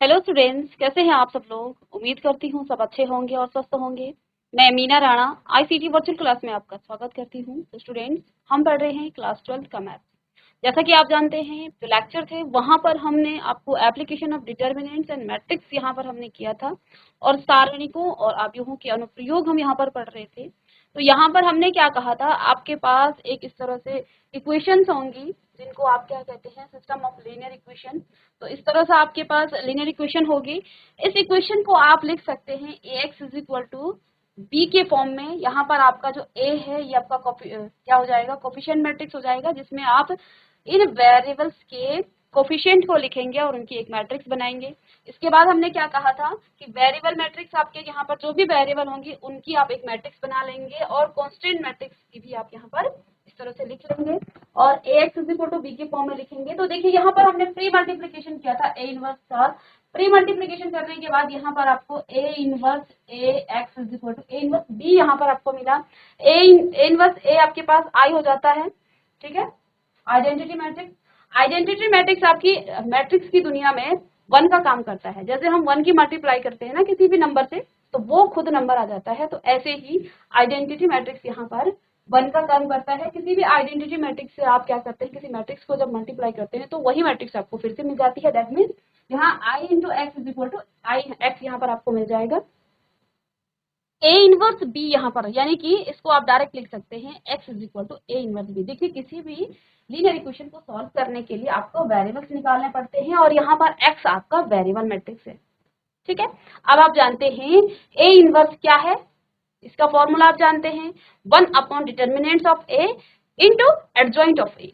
Hello students, कैसे हैं आप सब लोग। उम्मीद करती हूँ सब अच्छे होंगे और स्वस्थ होंगे। मैं Meena Rana ICT virtual class में आपका स्वागत करती हूँ। तो स्टूडेंट्स, हम पढ़ रहे हैं क्लास 12 का मैथ्स। जैसा कि आप जानते हैं, जो लेक्चर थे वहाँ पर हमने आपको application of determinants and matrix यहाँ पर हमने किया था, और सारणिकों और अवयवों के अनुप्रयोग हम यहाँ पर पढ़ रहे थे। तो यहाँ पर हमने क्या कहा था, आपके पास एक इस तरह से इक्वेशंस होंगी जिनको आप क्या कहते हैं, सिस्टम ऑफ लीनियर इक्वेशन। तो इस तरह से आपके पास लीनियर इक्वेशन होगी। इस इक्वेशन को आप लिख सकते हैं ax is equal to B के फॉर्म में। यहाँ पर आपका जो a है ये आपका क्या हो जाएगा, कोफिशिएंट मैट्रिक्स हो जाएगा, जिसमें आप इन वेरिएबल्स के कोफिशिएंट को लिखेंगे और उनकी एक मैट्रिक्स बनाएंगे। इसके बाद हमने क्या कहा था कि वेरिएबल मैट्रिक्स आपके यहाँ पर जो भी वेरिएबल होंगे उनकी आप एक मैट्रिक्स बना लेंगे, और कांस्टेंट मैट्रिक्स की भी आप यहाँ पर इस तरह से लिख लेंगे और ax is equal to B के फॉर्म में लिखेंगे। तो देखिए यहाँ पर हमने प्री मल्टीप्लीकेशन किया था a इनवर्स का। प्री मल्टीप्लीकेशन करने के बाद यहाँ पर आपको a inverse ax is equal to a inverse b यहाँ पर आपको मिला। a इनवर्स a आपके पास I हो जाता है, ठीक है। आइडेंटिटी मैट्रिक्स, आइडेंटिटी मैट्रिक्स आपकी मैट्रिक्स की दुनिया में वन का काम करता है। जैसे हम वन की मल्टीप्लाई करते हैं ना किसी भी नंबर से, तो वो खुद नंबर आ जाता है। तो ऐसे ही आइडेंटिटी मैट्रिक्स यहाँ पर वन का काम करता है। किसी भी आइडेंटिटी मैट्रिक्स से आप क्या करते हैं, किसी मैट्रिक्स को जब मल्टीप्लाई करते हैं तो वही मैट्रिक्स आपको फिर से मिल जाती है। दैट मीन्स यहाँ I into x is equal to I x यहाँ पर आपको मिल जाएगा। ए इनवर्स बी यहाँ पर, यानी कि इसको आप डायरेक्ट लिख सकते हैं x is equal to A inverse B. देखिए किसी भी लीनियर इक्वेशन को सॉल्व करने के लिए आपको वेरिएबल्स निकालने पड़ते हैं, और यहाँ पर x आपका वेरिएबल मैट्रिक्स है, ठीक है। अब आप जानते हैं ए इनवर्स क्या है, इसका फॉर्मूला आप जानते हैं, 1 upon determinants of A into adjoint of A.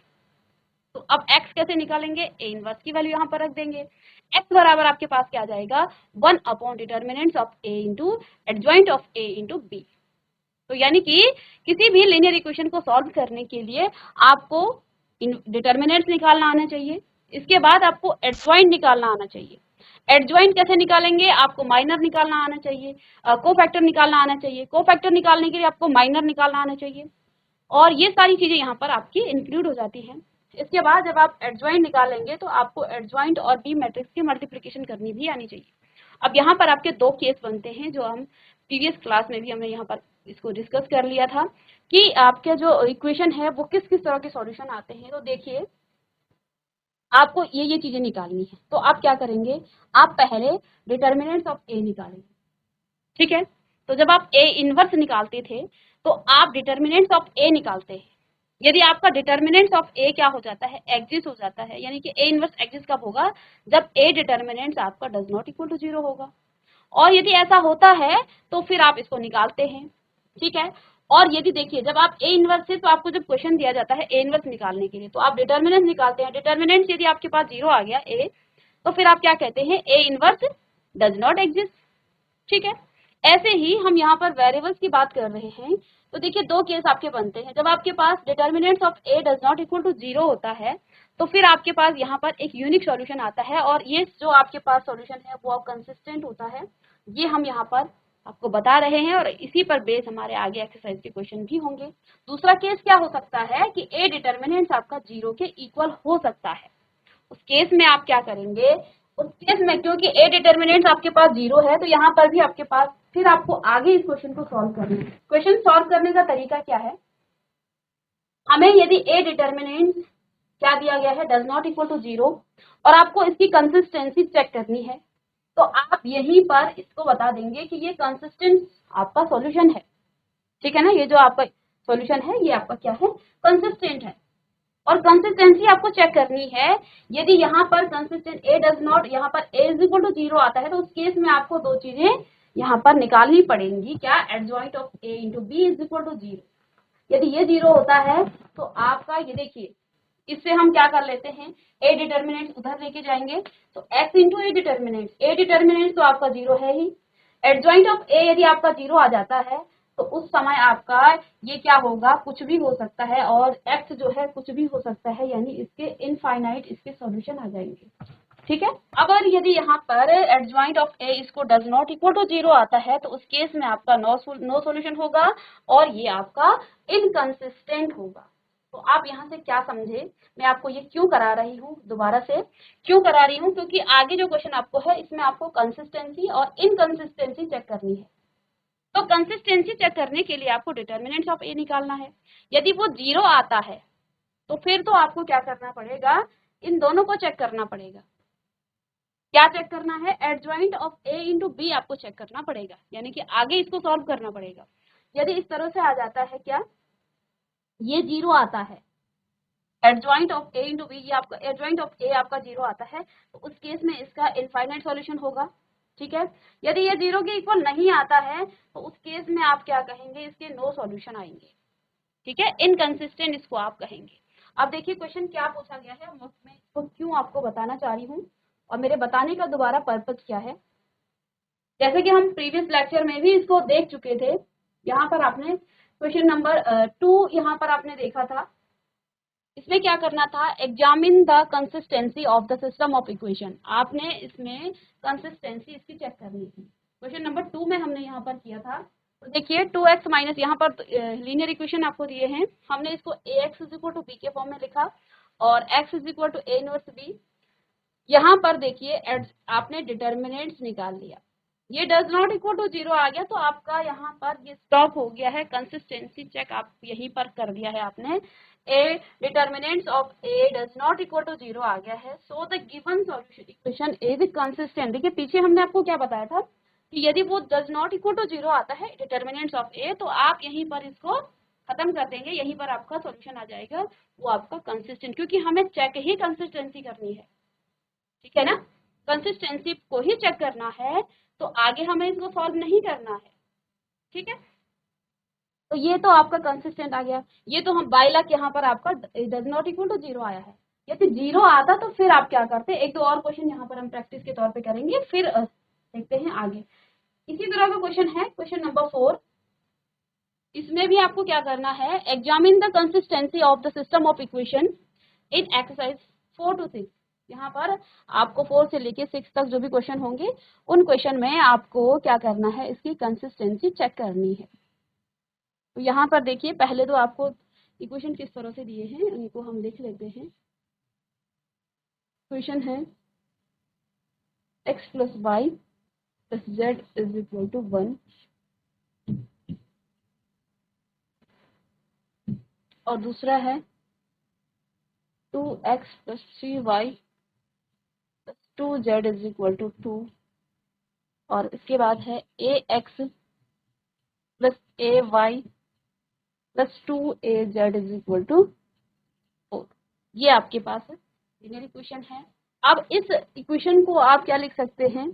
तो अब x कैसे निकालेंगे, ए इनवर्स की वैल्यू यहाँ पर रख देंगे। x बराबर आपके पास क्या आ जाएगा, 1 upon determinants of a into adjoint of a into b। तो यानी कि किसी भी लीनियर इक्वेशन को सॉल्व करने के लिए आपको डिटर्मिनेंट्स निकालना आना चाहिए, इसके बाद आपको एडजॉइंट निकालना आना चाहिए। एडजॉइंट कैसे निकालेंगे, आपको माइनर निकालना आना चाहिए, कोफैक्टर निकालना आना चाहिए। कोफैक्टर निकालने के लिए आपको माइनर निकालना आना चाहिए, और ये सारी चीजें यहाँ पर आपकी इंक्लूड हो जाती हैं। इसके बाद जब आप एडजॉइंट निकालेंगे तो आपको एडजॉइंट और बी मैट्रिक्स की मल्टीप्लिकेशन करनी भी आनी चाहिए। अब यहाँ पर आपके दो केस बनते हैं, जो हम प्रीवियस क्लास में भी हमने यहाँ पर इसको डिस्कस कर लिया था कि आपके जो इक्वेशन है वो किस किस तरह के सॉल्यूशन आते हैं। तो देखिए आपको ये चीजें निकालनी है, तो आप क्या करेंगे, आप पहले डिटर्मिनेंट्स ऑफ ए निकालेंगे, ठीक है। तो जब आप ए इनवर्स निकालते थे तो आप डिटर्मिनेंट्स ऑफ ए निकालते हैं। यदि आपका डिटर्मिनेंट्स ऑफ ए क्या हो जाता है, एग्जिस्ट हो जाता है, यानी कि ए इनवर्स एग्जिस्ट कब होगा, जब ए डिटर्मिनेंट्स आपका डज नॉट इक्वल टू 0 होगा। और यदि ऐसा होता है तो फिर आप इसको निकालते हैं, ठीक है। और यदि देखिए जब आप ए इनवर्स से, तो आपको जब क्वेश्चन दिया जाता है ए इनवर्स निकालने के लिए, तो आप डिटर्मिनेंट निकालते हैं। डिटर्मिनेंट यदि आपके पास 0 आ गया ए, तो फिर आप क्या कहते हैं, A inverse does not exist, ठीक है। ऐसे ही हम यहाँ पर वेरिएबल्स की बात कर रहे हैं। तो देखिए दो केस आपके बनते हैं। जब आपके पास determinants of A does not equal to 0 होता है तो फिर आपके पास यहाँ पर एक यूनिक सॉल्यूशन आता है, और ये जो आपके पास सॉल्यूशन है वो कंसिस्टेंट होता है। ये हम यहाँ पर आपको बता रहे हैं, और इसी पर बेस हमारे आगे एक्सरसाइज के क्वेश्चन भी होंगे। दूसरा केस क्या हो सकता है कि ए डिटर्मिनेंट्स आपका 0 के इक्वल हो सकता है। उस केस में आप क्या करेंगे, उस केस में क्योंकि ए डिटर्मिनेंट्स आपके पास 0 है, तो यहाँ पर भी आपके पास फिर आपको आगे इस क्वेश्चन को सॉल्व करना है। क्वेश्चन सॉल्व करने का तरीका क्या है, हमें यदि ए डिटर्मिनेंट क्या दिया गया है, डज नॉट इक्वल टू 0, और आपको इसकी कंसिस्टेंसी चेक करनी है, तो आप यहीं पर इसको बता देंगे कि ये कंसिस्टेंट आपका सॉल्यूशन है, ठीक है ना। ये जो आपका सॉल्यूशन है ये आपका क्या है, कंसिस्टेंट है। और कंसिस्टेंसी आपको चेक करनी है। यदि यहाँ पर कंसिस्टेंट ए डज नॉट, यहाँ पर ए इज इक्वल टू 0 आता है, तो उस केस में आपको दो चीजें यहाँ पर निकालनी पड़ेंगी। क्या, adjoint of A into B is equal to 0। यदि ये 0 होता है तो आपका ये देखिए, इससे हम क्या कर लेते हैं, ए डिटर्मिनेंट उधर लेके जाएंगे, तो x इंटू ए डिटर्मिनेंट तो आपका 0 है ही। एडजॉइंट ऑफ ए यदि आपका 0 आ जाता है तो उस समय आपका ये क्या होगा, कुछ भी हो सकता है, और x जो है कुछ भी हो सकता है, यानी इसके इनफाइनाइट इसके सॉल्यूशन आ जाएंगे, ठीक है। अगर यदि यहाँ पर एडजॉइंट ऑफ ए इसको डज नॉट इक्वल टू 0 आता है, तो उस केस में आपका नो सॉल्यूशन होगा, और ये आपका इनकंसिस्टेंट होगा। तो आप यहाँ से क्या समझे, मैं आपको ये क्यों करा रही हूँ, दोबारा से क्यों करा रही हूँ, क्योंकि आगे जो क्वेश्चन आपको है इसमें आपको कंसिस्टेंसी और इनकंसिस्टेंसी चेक करनी है। तो कंसिस्टेंसी चेक करने के लिए आपको डिटर्मिनेंट्स ऑफ ए निकालना है। यदि वो 0 आता है तो फिर तो आपको क्या करना पड़ेगा, इन दोनों को चेक करना पड़ेगा। क्या चेक करना है, adjoint of A into B आपको चेक करना पड़ेगा, यानी कि आगे इसको सॉल्व करना पड़ेगा। यदि इस तरह से आ जाता है, क्या ये 0 आता है, adjoint of A into B, ये आपका एडजॉइंट ऑफ ए आपका 0 आता है, तो उस केस में इसका इनफाइनाइट सॉल्यूशन होगा। ठीक है, यदि ये 0 के इक्वल नहीं आता है तो उस केस में आप क्या कहेंगे, इसके नो सॉल्यूशन आएंगे। ठीक है, इनकंसिस्टेंट इसको आप कहेंगे। अब देखिए क्वेश्चन क्या पूछा गया है, मैं इसको क्यों आपको बताना चाह रही हूँ और मेरे बताने का दोबारा पर्पज क्या है। जैसे कि हम प्रीवियस लेक्चर में भी इसको देख चुके थे, यहाँ पर आपने क्वेश्चन नंबर 2 यहाँ पर आपने देखा था। इसमें क्या करना था, examine the consistency of the system of equation. आपने इसमें कंसिस्टेंसी इसकी चेक करनी थी। क्वेश्चन नंबर 2 में हमने यहाँ पर किया था। तो देखिए 2x माइनस, यहाँ पर लीनियर इक्वेशन आपको दिए हैं, हमने इसको ax is equal to B के फॉर्म में लिखा और x is equal to a inverse b। यहाँ पर देखिए आपने डिटर्मिनेंट्स निकाल लिया, ये डज नॉट इक्वल टू 0 आ गया, तो आपका यहाँ पर ये स्टॉप हो गया है, कंसिस्टेंसी चेक आप यहीं पर कर दिया है आपने। A determinants of A does not equal to 0 आ गया है, so the given solution equation is consistent. देखिए पीछे हमने आपको क्या बताया था कि यदि वो डज नॉट इक्वल टू 0 आता है डिटर्मिनेंट्स ऑफ ए, तो आप यहीं पर इसको खत्म कर देंगे, यहीं पर आपका सॉल्यूशन आ जाएगा, वो आपका कंसिस्टेंट, क्योंकि हमें चेक ही कंसिस्टेंसी करनी है। ठीक है ना, कंसिस्टेंसी को ही चेक करना है, तो आगे हमें इसको सॉल्व नहीं करना है। ठीक है, तो ये तो आपका कंसिस्टेंट आ गया। ये तो हम बाई लक यहाँ पर आपका डज नॉट इक्वल टू 0 आया है। यदि 0 आता तो फिर आप क्या करते, एक दो और क्वेश्चन यहाँ पर हम प्रैक्टिस के तौर पे करेंगे, फिर देखते हैं आगे। इसी तरह का क्वेश्चन है क्वेश्चन नंबर 4। इसमें भी आपको क्या करना है, examine the consistency of the system of equation in exercise 4 to 6। यहाँ पर आपको 4 से लेके 6 तक जो भी क्वेश्चन होंगे, उन क्वेश्चन में आपको क्या करना है, इसकी कंसिस्टेंसी चेक करनी है। तो यहाँ पर देखिए पहले तो आपको इक्वेशन किस तरह से दिए हैं उनको हम देख लेते हैं। क्वेश्चन है x plus Y plus Z is equal to 1, और दूसरा है 2x plus 3y plus 2z is equal to 2, और इसके बाद है ax plus ay plus 2az is equal to 4। ये आपके पास है लीनियर इक्वेशन है। अब इस इक्वेशन को आप क्या लिख सकते हैं,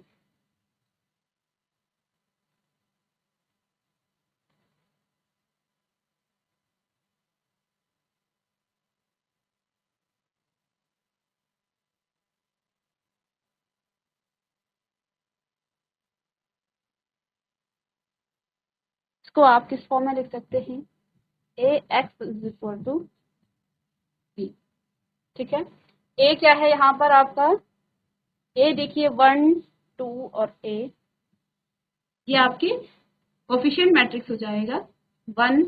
इसको आप किस फॉर्म में लिख सकते हैं, ax is equal to b। ठीक है, a क्या है यहाँ पर आपका, a देखिए 1 2 और a, ये आपकी कोफिशिएंट मैट्रिक्स हो जाएगा 1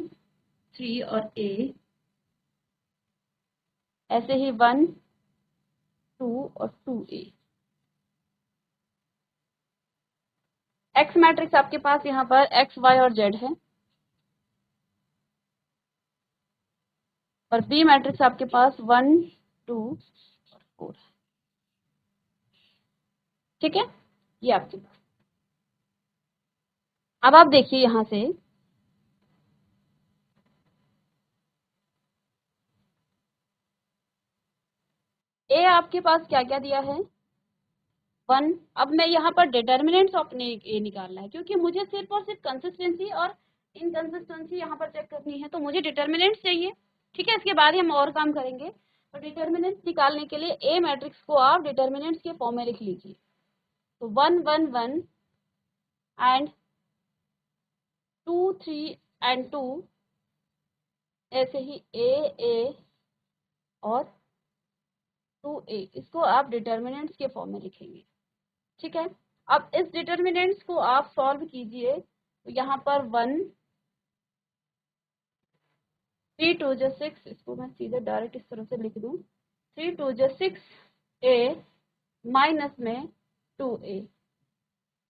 3 और a, ऐसे ही 1 2 और 2a। x मैट्रिक्स आपके पास यहाँ पर x y और z है, और b मैट्रिक्स आपके पास 1 2 और 4 है। ठीक है, ये आपके पास। अब आप देखिए यहाँ से a आपके पास क्या क्या दिया है, 1। अब मैं यहाँ पर डिटर्मिनेंट्स ऑफ ए निकालना है, क्योंकि मुझे सिर्फ और सिर्फ कंसिस्टेंसी और इनकंसिस्टेंसी यहाँ पर चेक करनी है, तो मुझे डिटर्मिनेंट्स चाहिए। ठीक है, इसके बाद ही हम और काम करेंगे। तो डिटर्मिनेंट्स निकालने के लिए ए मैट्रिक्स को आप डिटर्मिनेंट्स के फॉर्म में लिख लीजिए। तो 1 1 1 एंड 2 3 एंड 2, ऐसे ही ए और 2a, इसको आप डिटर्मिनेंट्स के फॉर्म में लिखेंगे। ठीक है, अब इस डिटर्मिनेंट्स को आप सॉल्व कीजिए, तो यहाँ पर 1 3 2 जो 6, इसको मैं सीधे डायरेक्ट इस तरह से लिख दूं, 3 2 जो 6a माइनस में 2a।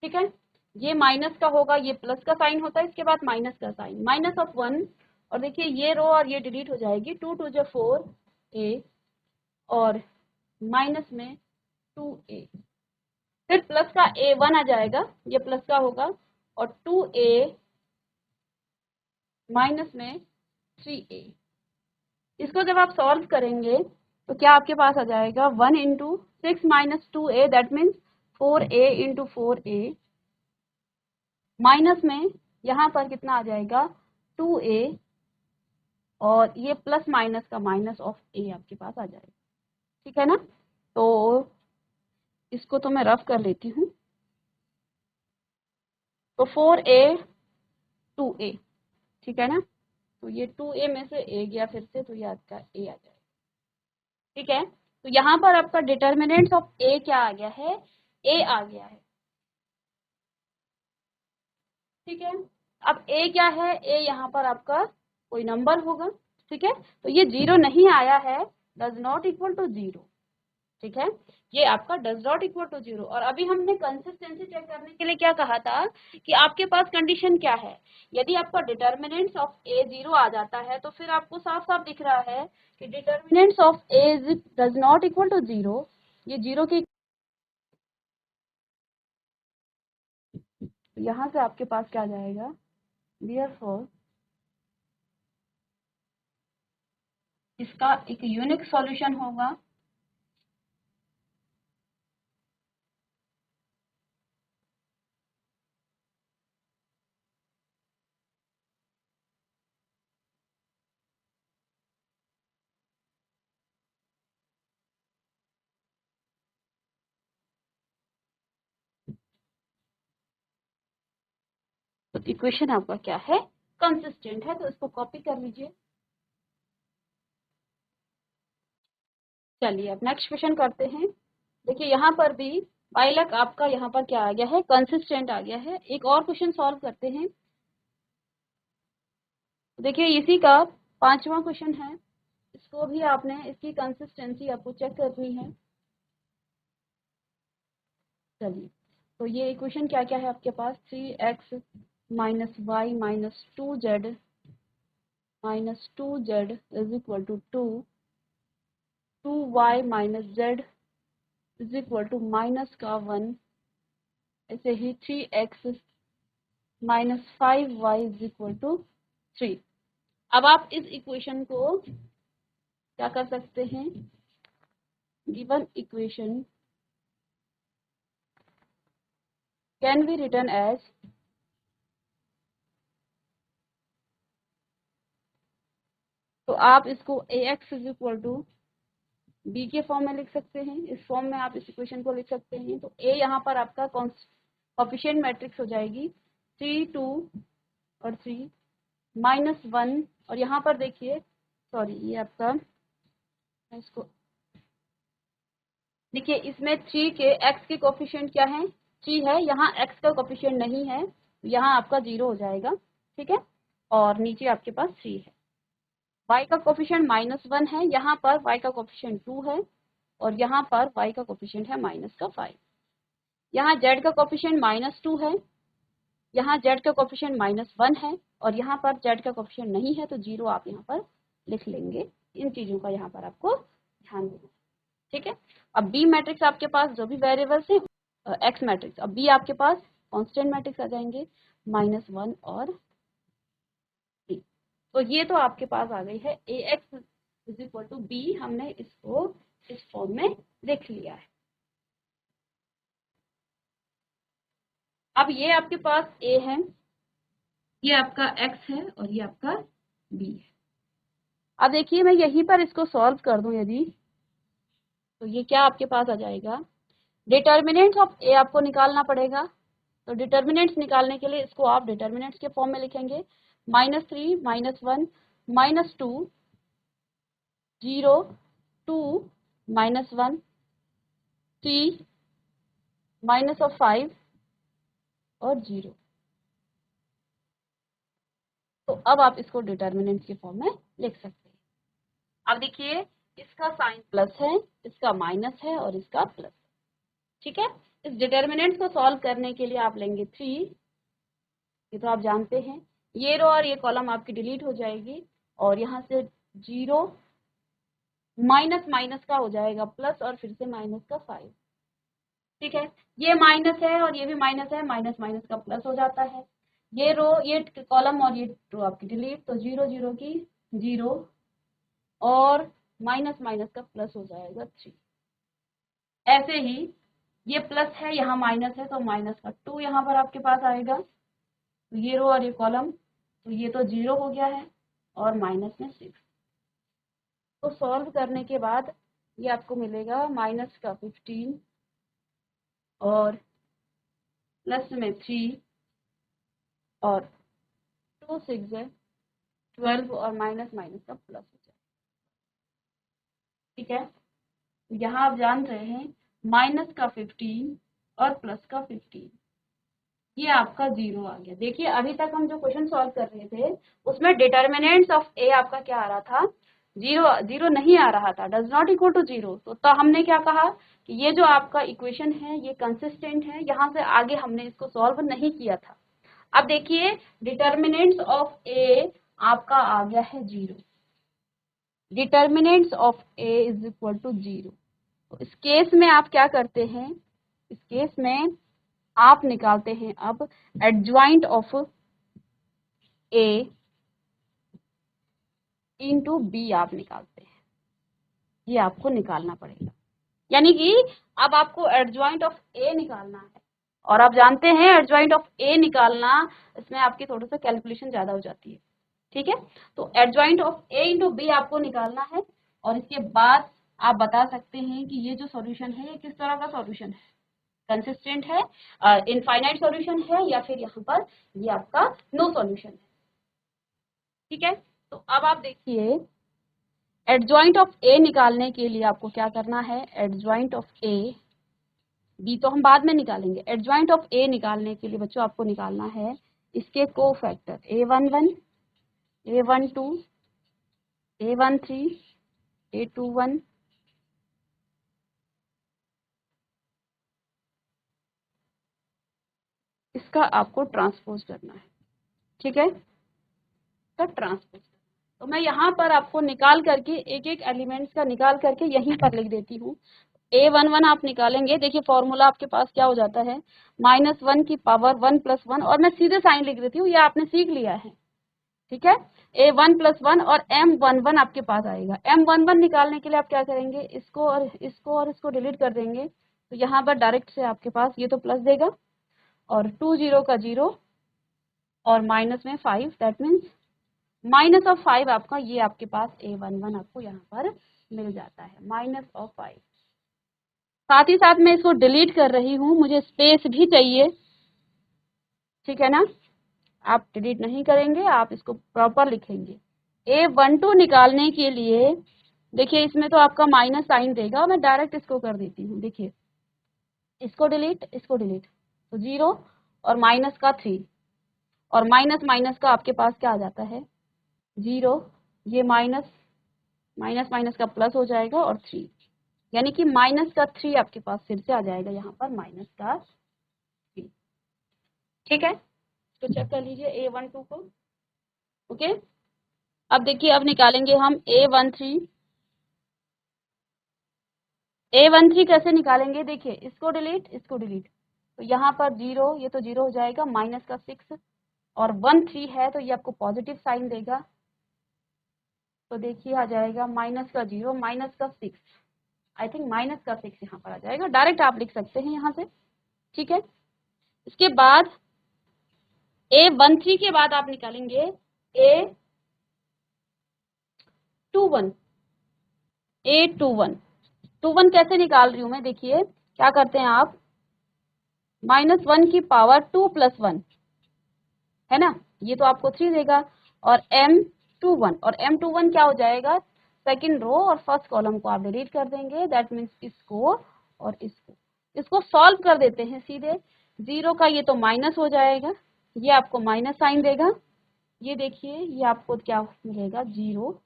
ठीक है, ये माइनस का होगा, ये प्लस का साइन होता है, इसके बाद माइनस का साइन, माइनस ऑफ 1। और देखिए ये रो और ये डिलीट हो जाएगी, 2 2 जो 4a और माइनस में 2a, फिर प्लस का a 1 आ जाएगा, ये प्लस का होगा, और 2a माइनस में 3a। इसको जब आप सॉल्व करेंगे तो क्या आपके पास आ जाएगा, 1 into 6 minus 2a, that means 4a into 4a, minus में यहाँ पर कितना आ जाएगा 2a, और ये प्लस माइनस का माइनस ऑफ a आपके पास आ जाएगा। ठीक है ना, तो इसको तो मैं रफ कर लेती हूँ, तो 4a 2a, ठीक है ना, तो ये 2a में से a गया फिर से, तो ये आपका a आ जाएगा। ठीक है, तो यहाँ पर आपका डिटर्मिनेंट्स ऑफ a क्या आ गया है, a आ गया है। ठीक है, अब a क्या है, a यहाँ पर आपका कोई नंबर होगा। ठीक है, तो ये 0 नहीं आया है, डज नॉट इक्वल टू 0। ठीक है, ये आपका डज नॉट इक्वल टू 0। और अभी हमने कंसिस्टेंसी चेक करने के लिए क्या कहा था कि आपके पास कंडीशन क्या है, यदि आपका डिटर्मिनेंट्स ऑफ a 0 आ जाता है तो फिर आपको साफ साफ दिख रहा है कि determinants of a does not equal to 0, ये 0 की, यहाँ से आपके पास क्या जाएगा, देयरफॉर इसका एक यूनिक सॉल्यूशन होगा। तो इक्वेशन आपका क्या है, कंसिस्टेंट है, तो इसको कॉपी कर लीजिए। चलिए अब नेक्स्ट क्वेश्चन करते हैं। देखिए यहाँ पर भी पाइलक आपका यहाँ पर क्या आ गया है, कंसिस्टेंट आ गया है। एक और क्वेश्चन सॉल्व करते हैं। देखिए इसी का पांचवा क्वेश्चन है, इसको भी आपने इसकी कंसिस्टेंसी आपको चेक करनी है। चलिए, तो ये इक्वेशन क्या क्या है आपके पास, 3x minus Y minus 2z minus 2z is equal to 2y minus z is equal to minus का 1, ऐसे ही 3x minus 5y is equal to 3। अब आप इस इक्वेशन को क्या कर सकते हैं, given equation can be written as, तो आप इसको ax is equal to b के फॉर्म में लिख सकते हैं, इस फॉर्म में आप इस इक्वेशन को लिख सकते हैं। तो a यहाँ पर आपका कोफिशिएंट मैट्रिक्स हो जाएगी 3 2 और 3 माइनस 1, और यहाँ पर देखिए, सॉरी ये आपका, इसको देखिए, इसमें 3 के x के कोफिशिएंट क्या है, 3 है, यहाँ x का कोफिशिएंट नहीं है, यहाँ आपका 0 हो जाएगा। ठीक है, और नीचे आपके पास 3 है। y का कोफिशिएंट -1 है, यहाँ पर y का कोफिशिएंट 2 है, और यहाँ पर y का कोफिशिएंट है माइनस का 5। यहाँ z का कोफिशिएंट -2 है, यहाँ z का कोफिशिएंट -1 है, और यहाँ पर z का कोफिशिएंट नहीं है, तो 0 आप यहाँ पर लिख लेंगे। इन चीज़ों का यहाँ पर आपको ध्यान देना। ठीक है, अब बी मैट्रिक्स आपके पास जो भी वेरिएबल्स हैं, एक्स मैट्रिक्स, अब बी आपके पास कांस्टेंट मैट्रिक्स आ जाएंगे -1 और 3। तो ये तो आपके पास आ गई है A x is equal to B, हमने इसको इस फॉर्म में लिख लिया है। अब ये आपके पास ए है, ये आपका एक्स है, और ये आपका बी है। अब देखिए मैं यहीं पर इसको सॉल्व कर दूं यदि, तो ये क्या आपके पास आ जाएगा, डिटर्मिनेंट्स ऑफ ए आपको निकालना पड़ेगा। तो डिटर्मिनेंट्स निकालने के लिए इसको आप डिटर्मिनेंट्स के फॉर्म में लिखेंगे, -3 -1 -2 0 2 -1 3 माइनस ऑफ 5 और 0। तो अब आप इसको डिटर्मिनेंट के फॉर्म में लिख सकते हैं। अब देखिए, इसका साइन प्लस है, इसका माइनस है और इसका प्लस। ठीक है, इस डिटर्मिनेंट को सॉल्व करने के लिए आप लेंगे 3, ये तो आप जानते हैं। ये रो और ये कॉलम आपकी डिलीट हो जाएगी और यहाँ से 0 माइनस माइनस का हो जाएगा प्लस और फिर से माइनस का 5। ठीक है, ये माइनस है और ये भी माइनस है, माइनस माइनस का प्लस हो जाता है। ये रो, ये कॉलम और ये रो आपकी डिलीट, तो 0 0 की 0 और माइनस माइनस का प्लस हो जाएगा 3। ऐसे ही ये प्लस है, यहाँ माइनस है, तो माइनस का 2 यहाँ पर आपके पास आएगा। तो ये रो और ये कॉलम, तो ये तो 0 हो गया है और माइनस में 6। तो सॉल्व करने के बाद ये आपको मिलेगा माइनस का 15 और प्लस में 3 और 2 6 है 12 और माइनस माइनस का प्लस हो जाए। ठीक है, यहाँ आप जान रहे हैं माइनस का 15 और प्लस का 15, ये आपका 0 आ गया। देखिए, अभी तक हम जो क्वेश्चन सॉल्व कर रहे थे उसमें डिटर्मिनेंट्स ऑफ ए आपका क्या आ रहा था, 0 0 नहीं आ रहा था, डज नॉट इक्वल टू 0। तो हमने क्या कहा कि ये जो आपका इक्वेशन है ये कंसिस्टेंट है, यहाँ से आगे हमने इसको सॉल्व नहीं किया था। अब देखिए, डिटर्मिनेंट्स ऑफ ए आपका आ गया है 0, determinants of A is equal to 0। तो इस केस में आप क्या करते हैं, इस केस में आप निकालते हैं अब adjoint of A into B, आप निकालते हैं, ये आपको निकालना पड़ेगा। यानी कि अब आपको एडजॉइंट ऑफ ए निकालना है, और आप जानते हैं एडजॉइंट ऑफ ए निकालना, इसमें आपकी थोड़ा सा कैलकुलेशन ज्यादा हो जाती है। ठीक है, तो adjoint of A into B आपको निकालना है, और इसके बाद आप बता सकते हैं कि ये जो सॉल्यूशन है ये किस तरह का सॉल्यूशन है, कंसिस्टेंट है, इनफाइनाइट सॉल्यूशन है, या फिर यहाँ पर ये आपका नो सॉल्यूशन है। ठीक है, तो अब आप देखिए, एडजॉइंट ऑफ ए निकालने के लिए आपको क्या करना है, एडजॉइंट ऑफ ए, बी तो हम बाद में निकालेंगे। एडजॉइंट ऑफ ए निकालने के लिए बच्चों आपको निकालना है इसके cofactor A11, A12, A13, A21, इसका आपको ट्रांसपोज करना है। ठीक है, तो ट्रांसपोज, तो मैं यहाँ पर आपको निकाल करके एक एक एलिमेंट्स का निकाल करके यहीं पर लिख देती हूँ। A11 आप निकालेंगे, देखिए फॉर्मूला आपके पास क्या हो जाता है, -1 की पावर 1 + 1, और मैं सीधे साइन लिख देती हूँ, ये आपने सीख लिया है। ठीक है, A1 + 1 और M11 आपके पास आएगा। M11 निकालने के लिए आप क्या करेंगे, इसको और इसको डिलीट कर देंगे, तो यहाँ पर डायरेक्ट से आपके पास ये तो प्लस देगा, और 2 0 का 0 और माइनस में 5, दैट मीन्स -5 आपका, ये आपके पास A11 आपको यहाँ पर मिल जाता है, -5। साथ ही साथ मैं इसको डिलीट कर रही हूँ, मुझे स्पेस भी चाहिए। ठीक है ना, आप डिलीट नहीं करेंगे, आप इसको प्रॉपर लिखेंगे। A12 निकालने के लिए देखिए, इसमें तो आपका माइनस साइन देगा, मैं डायरेक्ट इसको कर देती हूँ। देखिए, इसको डिलीट, इसको डिलीट, तो 0 और माइनस का 3, और माइनस माइनस का आपके पास क्या आ जाता है, 0, ये माइनस माइनस माइनस का प्लस हो जाएगा और 3, यानी कि माइनस का 3 आपके पास फिर से आ जाएगा यहाँ पर, माइनस का 3। ठीक है, तो चेक कर लीजिए A12 को। ओके, अब देखिए, अब निकालेंगे हम A13। A13 कैसे निकालेंगे, देखिए, इसको डिलीट, इसको डिलीट, तो यहाँ पर 0, ये तो 0 हो जाएगा, माइनस का 6 और 1 3 है, तो ये आपको पॉजिटिव साइन देगा, तो देखिए आ जाएगा माइनस का 0 माइनस का 6, आई थिंक माइनस का 6 यहाँ पर आ जाएगा, डायरेक्ट आप लिख सकते हैं यहाँ से। ठीक है, इसके बाद A13 के बाद आप निकालेंगे A21। A21 कैसे निकाल रही हूँ मैं, देखिए क्या करते हैं आप, -1 की पावर 2 + 1 है ना, ये तो आपको 3 देगा, और M21 क्या हो जाएगा, सेकंड रो और फर्स्ट कॉलम को आप डिलीट कर देंगे, दैट मीन्स इसको और इसको सॉल्व कर देते हैं सीधे। 0 का ये तो माइनस हो जाएगा, ये आपको माइनस साइन देगा, ये देखिए ये आपको क्या मिलेगा 0,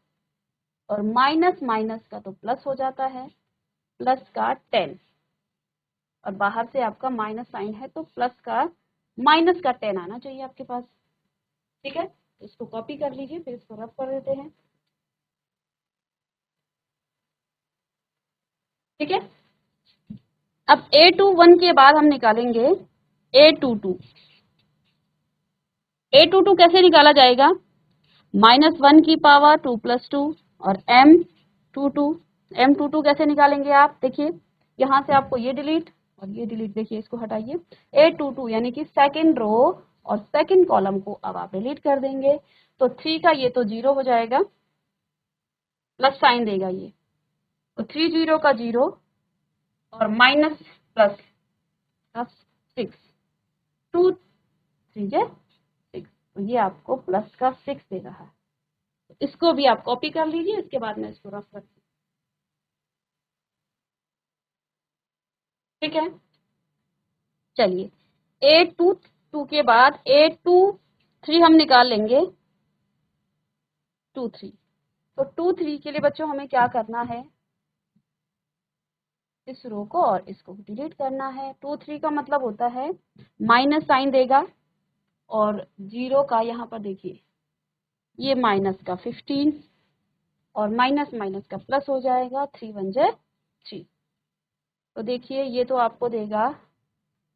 और माइनस माइनस का तो प्लस हो जाता है, प्लस का 10, और बाहर से आपका माइनस साइन है तो प्लस का माइनस का 10 आना चाहिए आपके पास। ठीक है, इसको कॉपी कर लीजिए, फिर इसको रब कर देते हैं। ठीक है, अब A21 के बाद हम निकालेंगे A22। A22 कैसे निकाला जाएगा, -1 की पावर 2 + 2 और M22 कैसे निकालेंगे आप, देखिए यहाँ से आपको ये डिलीट और ये डिलीट, देखिए इसको हटाइए। A22 यानी कि सेकंड रो और सेकंड कॉलम को अब आप डिलीट कर देंगे, तो 3 का ये तो 0 हो जाएगा, प्लस साइन देगा ये, तो 3 0 का 0 और माइनस प्लस 6, 2 3 6, तो ये आपको प्लस का 6 दे रहा है। इसको भी आप कॉपी कर लीजिए, इसके बाद में इसको रफ रखिए। ठीक है, चलिए A22 के बाद A23 हम निकाल लेंगे 23। तो 23 के लिए बच्चों हमें क्या करना है, इस रो को और इसको डिलीट करना है। 23 का मतलब होता है माइनस साइन देगा, और 0 का यहाँ पर देखिए ये माइनस का 15 और माइनस माइनस का प्लस हो जाएगा, 3 1 जा 3। तो देखिए ये तो आपको देगा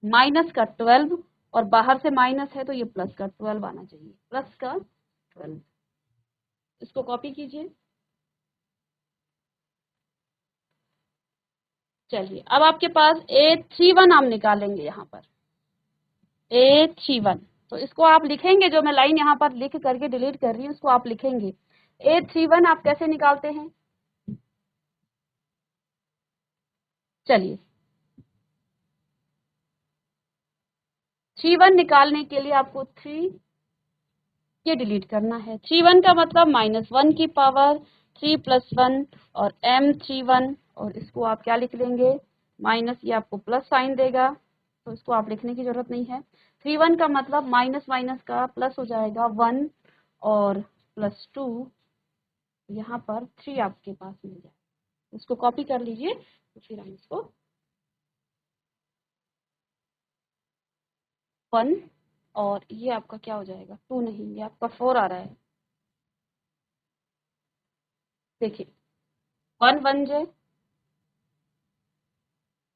माइनस का 12, और बाहर से माइनस है तो ये प्लस का 12 आना चाहिए, प्लस का 12। इसको कॉपी कीजिए। चलिए अब आपके पास A31 हम निकालेंगे यहाँ पर, A31, तो इसको आप लिखेंगे, जो मैं लाइन यहाँ पर लिख करके डिलीट कर रही हूँ उसको आप लिखेंगे। A31 आप कैसे निकालते हैं, चलिए 31 निकालने के लिए आपको 3 ये डिलीट करना है। 31 का मतलब -1 की पावर 3 + 1 और M31, और इसको आप क्या लिख लेंगे, माइनस, ये आपको प्लस साइन देगा तो इसको आप लिखने की जरूरत नहीं है। 31 का मतलब माइनस माइनस का प्लस हो जाएगा 1 और +2, यहाँ पर 3 आपके पास मिल जाए। इसको कॉपी कर लीजिए, तो फिर हम इसको 1 और ये आपका क्या हो जाएगा 2, नहीं ये आपका 4 आ रहा है। देखिए 1 1 जे,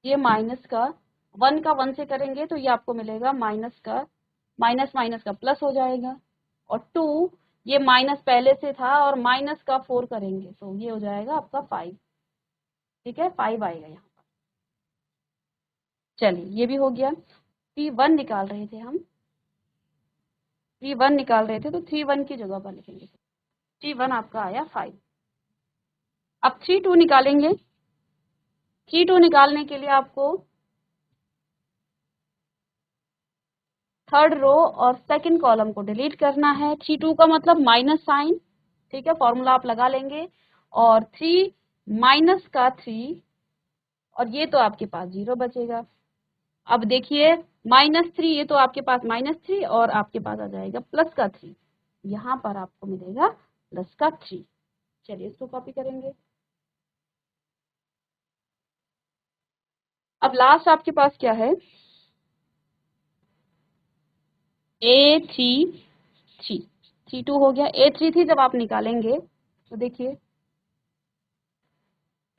ये माइनस का 1 का 1 से करेंगे तो ये आपको मिलेगा माइनस का माइनस माइनस का प्लस हो जाएगा, और 2 ये माइनस पहले से था और माइनस का 4 करेंगे तो ये हो जाएगा आपका 5। ठीक है, 5 आएगा यहाँ पर। चलिए ये भी हो गया। 3 1 निकाल रहे थे हम, 3 1 निकाल रहे थे तो 3 1 की जगह पर लिखेंगे, 3 1 आपका आया 5। अब 3 2 निकालेंगे। 3 2 निकालने के लिए आपको थर्ड रो और सेकंड कॉलम को डिलीट करना है। 3 2 का मतलब माइनस साइन, ठीक है, फॉर्मूला आप लगा लेंगे, और 3 माइनस का 3, और ये तो आपके पास 0 बचेगा। अब देखिए -3, ये तो आपके पास -3 और आपके पास आ जाएगा प्लस का 3, यहाँ पर आपको मिलेगा प्लस का 3। चलिए इसको कॉपी करेंगे। अब लास्ट आपके पास क्या है, A33 हो गया। A33 जब आप निकालेंगे तो देखिए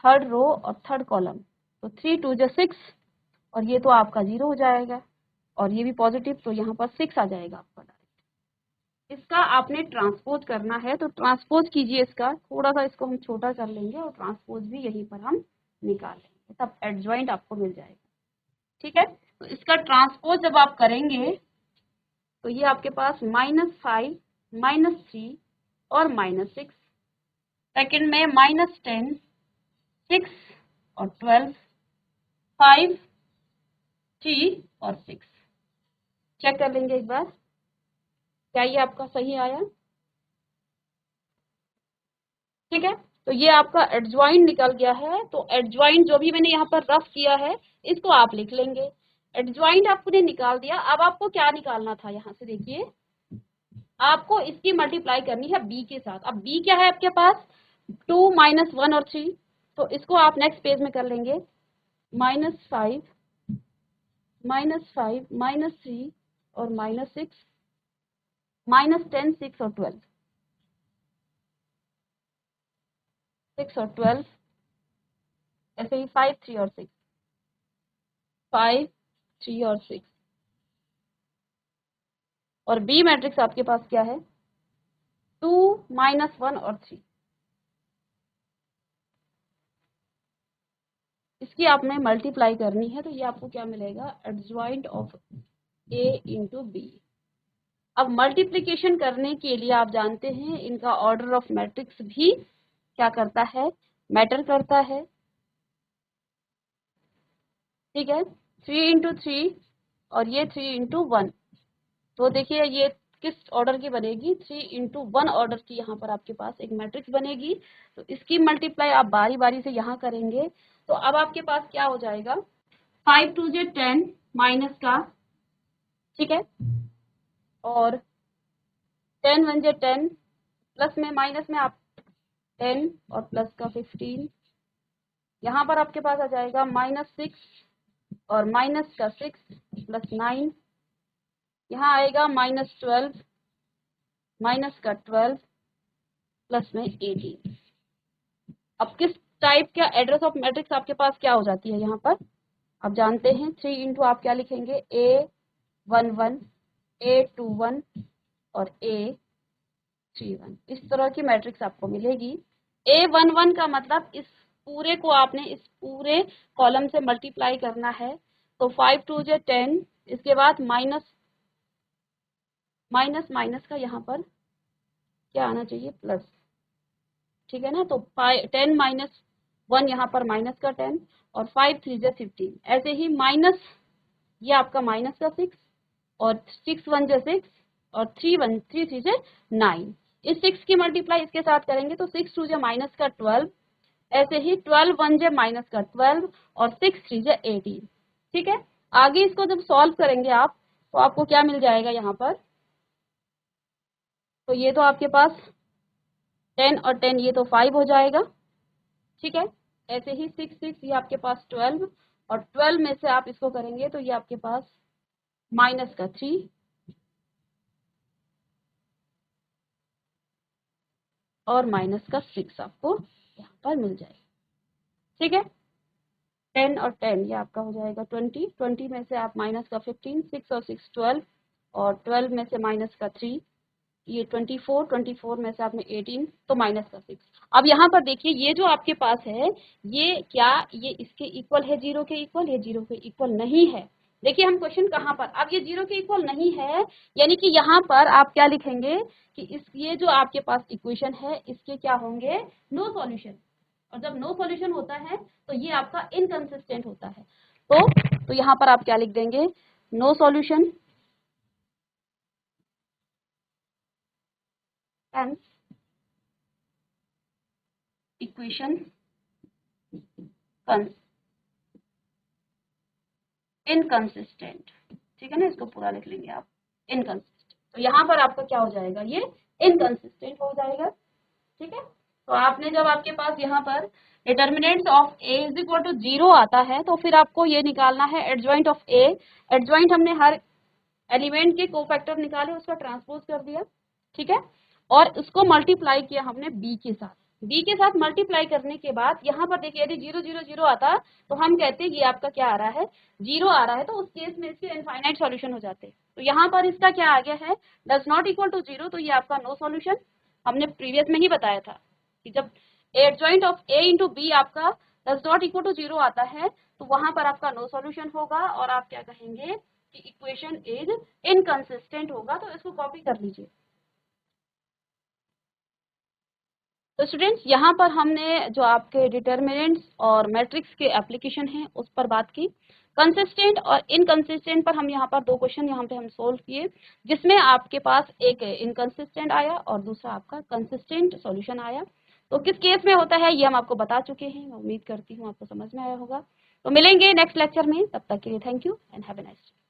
थर्ड रो और थर्ड कॉलम, तो 3 2 जा 6, और ये तो आपका 0 हो जाएगा, और ये भी पॉजिटिव, तो यहाँ पर 6 आ जाएगा आपका डायरेक्ट। इसका आपने ट्रांसपोज करना है, तो ट्रांसपोज कीजिए इसका, थोड़ा सा इसको हम छोटा कर लेंगे और ट्रांसपोज भी यहीं पर हम निकाल लेंगे, तब एडजॉइंट आपको मिल जाएगा। ठीक है, तो इसका ट्रांसपोज जब आप करेंगे तो ये आपके पास -5 -3 और -6, सेकंड में -10 6 और 12 5 3 और 6। चेक कर लेंगे एक बार, क्या ये आपका सही आया। ठीक है, तो ये आपका एडजॉइंट निकल गया है। तो एडजॉइंट जो भी मैंने यहाँ पर रफ किया है इसको आप लिख लेंगे। एडजॉइंट आपने निकाल दिया। अब आपको क्या निकालना था, यहाँ से देखिए आपको इसकी मल्टीप्लाई करनी है बी के साथ। अब बी क्या है आपके पास, 2 माइनस 1 और 3, तो इसको आप नेक्स्ट पेज में कर लेंगे, -5 -5 -3 और -6 -10 6 और 12, 6 और 12, ऐसे ही 5 3 और 6, 5 3 और 6। और बी मैट्रिक्स आपके पास क्या है, 2 -1 और 3। इसकी आपने मल्टीप्लाई करनी है, तो ये आपको क्या मिलेगा, adjoint of A into B. अब मल्टीप्लिकेशन करने के लिए आप जानते हैं इनका ऑर्डर ऑफ मैट्रिक्स भी क्या करता है, मैटर करता है। ठीक है, 3 इंटू 3 और ये 3 इंटू 1, तो देखिए ये किस ऑर्डर की बनेगी, 3 इंटू 1 ऑर्डर की यहाँ पर आपके पास एक मैट्रिक्स बनेगी। तो इसकी मल्टीप्लाई आप बारी बारी से यहाँ करेंगे, तो अब आपके पास क्या हो जाएगा, 5 2 जे 10 माइनस का, ठीक है, और 10 1 जे 10, प्लस में माइनस में आप 10 और प्लस का 15, यहाँ पर आपके पास आ जाएगा -6 और माइनस का 6 प्लस 9, यहाँ आएगा -12 माइनस का 12 प्लस में 18। अब किस टाइप का एड्रेस ऑफ मैट्रिक्स आपके पास क्या हो जाती है, यहाँ पर आप जानते हैं 3 इंटू आप क्या लिखेंगे, A11 A21 और A31, इस तरह की मैट्रिक्स आपको मिलेगी। A11 का मतलब इस पूरे को आपने इस पूरे कॉलम से मल्टीप्लाई करना है, तो 5 2 जे 10, इसके बाद माइनस माइनस माइनस का यहाँ पर क्या आना चाहिए, प्लस, ठीक है ना, तो 10 माइनस 1 यहाँ पर माइनस का 10 और 5 3 जे 15, ऐसे ही माइनस ये आपका माइनस का 6 और 6 1 जे 6 और 3 1 3 3 जे 9, इस 6 की मल्टीप्लाई इसके साथ करेंगे तो 6 2 जे माइनस का 12, ऐसे ही 12 1 जे माइनस का 12 और 6 3 जे 18। ठीक है, आगे इसको जब सॉल्व करेंगे आप, तो आपको क्या मिल जाएगा यहाँ पर, तो ये तो आपके पास 10 और 10 ये तो 5 हो जाएगा। ठीक है, ऐसे ही 6 6 ये आपके पास 12 और 12 में से आप इसको करेंगे तो ये आपके पास माइनस का 3 और माइनस का 6 आपको यहाँ पर मिल जाएगा। ठीक है, 10 और 10 ये आपका हो जाएगा 20, 20 में से आप माइनस का 15, 6 और 6 12 और 12 में से माइनस का 3, ये 24, 24 में से आपने 18 तो माइनस का 6। अब यहाँ पर देखिए ये जो आपके पास है ये क्या, ये इसके इक्वल है, 0 के इक्वल, ये 0 के इक्वल नहीं है। देखिए हम क्वेश्चन कहाँ पर, अब ये 0 के इक्वल नहीं है, यानी कि यहाँ पर आप क्या लिखेंगे कि इस ये जो आपके पास इक्वेशन है इसके क्या होंगे, नो सॉल्यूशन। और जब नो सॉल्यूशन होता है तो ये आपका इनकंसिस्टेंट होता है। तो यहाँ पर आप क्या लिख देंगे, no solution and equation inconsistent. ठीक है ना, इसको पूरा लिख लेंगे आप, इनकंसिस्टेंट। तो यहाँ पर आपका क्या हो जाएगा, ये इनकंसिस्टेंट हो जाएगा। ठीक है, तो आपने जब आपके पास यहाँ पर determinants of A is equal to 0 आता है तो फिर आपको ये निकालना है एडजॉइंट ऑफ ए। एडजॉइंट हमने हर एलिमेंट के कोफैक्टर निकाले, उसका ट्रांसपोज कर दिया। ठीक है, और उसको मल्टीप्लाई किया हमने बी के साथ। बी के साथ मल्टीप्लाई करने के बाद यहाँ पर देखिए यदि 0 0 0 आता तो हम कहते हैं ये आपका क्या आ रहा है, 0 आ रहा है, तो उस केस में इसके इनफाइनाइट सॉल्यूशन हो जाते हैं। तो यहाँ पर इसका क्या आ गया है, डज नॉट इक्वल टू 0, तो ये आपका नो सॉल्यूशन। हमने प्रीवियस में ही बताया था कि जब adjoint of A into B आपका डज नॉट इक्वल टू 0 आता है तो वहां पर आपका नो सॉल्यूशन होगा और आप क्या कहेंगे कि इक्वेशन इज इनकंसिस्टेंट होगा। तो इसको कॉपी कर लीजिए। तो स्टूडेंट्स यहाँ पर हमने जो आपके डिटर्मिनेंट्स और मैट्रिक्स के एप्लीकेशन हैं उस पर बात की। कंसिस्टेंट और इनकंसिस्टेंट पर हम यहाँ पर दो क्वेश्चन यहाँ पे हम सोल्व किए, जिसमें आपके पास एक इनकंसिस्टेंट आया और दूसरा आपका कंसिस्टेंट सॉल्यूशन आया। तो किस केस में होता है ये हम आपको बता चुके हैं। मैं उम्मीद करती हूँ आपको समझ में आया होगा। तो मिलेंगे नेक्स्ट लेक्चर में, तब तक के लिए thank you and have a nice day.